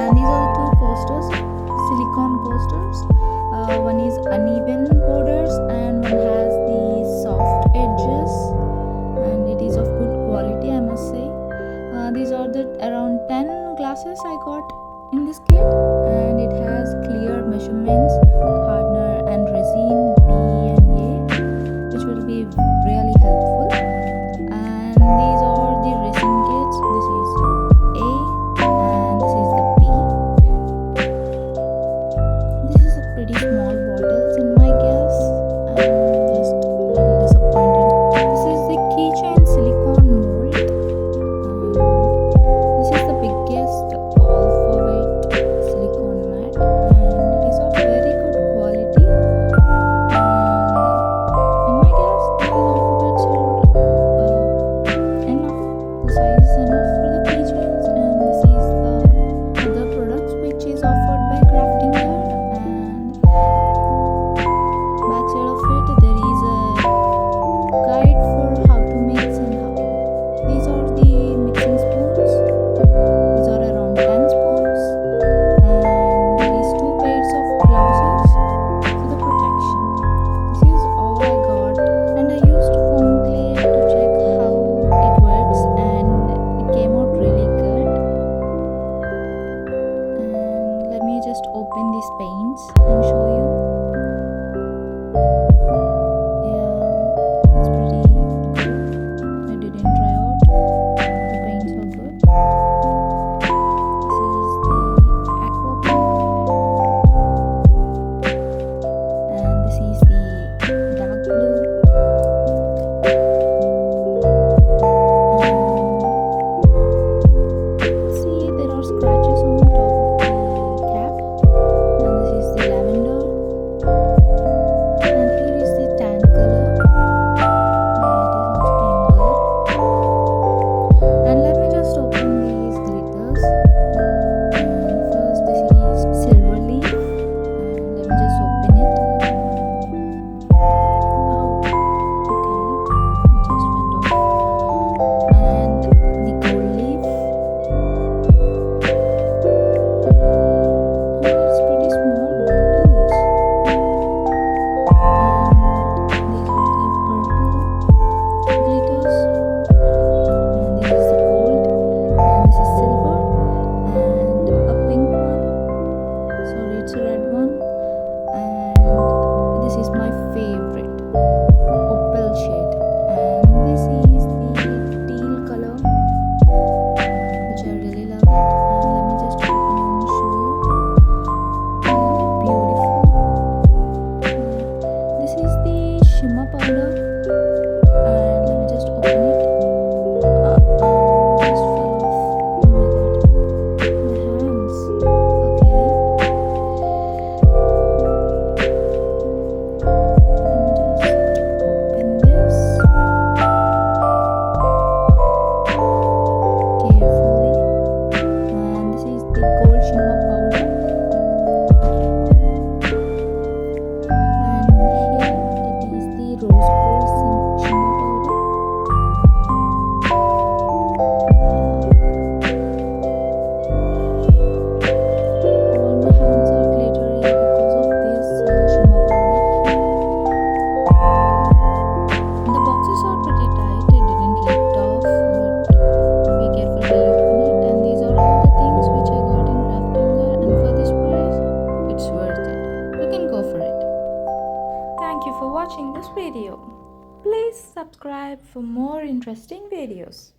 And these are the two coasters, silicone coasters. One is uneven borders and one has the soft edges, and it is of good quality, I must say. These are the around 10 glasses I got in this kit, and it has clear measurements, hardener and resin B and A, which will be really helpful. And these are the resin kits. This is A and this is the B. This is a pretty small bottles in my guess. I'm just a little disappointed. This is the keychain silicone mold. This is the biggest alphabet silicone mat, and it is of very good quality. And in my guess, these alphabets are enough. The size is enough for the keychains. And this is the other products which is offered by Crafting Gear. And backside of it, there is a guide for how to mix and how to do. These are the mixing spoons. These are around 10 spoons, and there is 2 pairs of glasses for the protection. This is all I got, and I used foam clay to check how it works, and it came out really good. And let me just open these paints and show you. Yeah, it's pretty good. I didn't try out. The paints were good. This is the aqua blue, and this is the dark blue. And see, there are scratches on top of the cap. And this is the lavender. And here is the tan color. It is also being good. And let me just open these glitters. And first, this is silver leaf. And let me just open it. Oh, okay. It just went off. And the gold leaf. And it's pretty small bottles. And these are the purple glitters. And this is the gold, and this is silver, and a pink one. Sorry, it's a red one. And this is my favorite, opal shade. And this is the teal color, which I really love it. And let me just open and show you. Beautiful. This is the shimmer powder, and let me just open it. Just fell off. Oh my god, my hands. Okay. Let me just open this carefully. And this is the gold shimmer powder. And here it is the rose gold shimmer powder. All my hands are glittery because of this shimmer powder. And the boxes are pretty tight, it didn't lift off, but be careful while you open it. And these are all the things which I got in Crafting Gear, and for this price, it's worth it. You can go for it. Thank you for watching this video. Please subscribe for more interesting videos.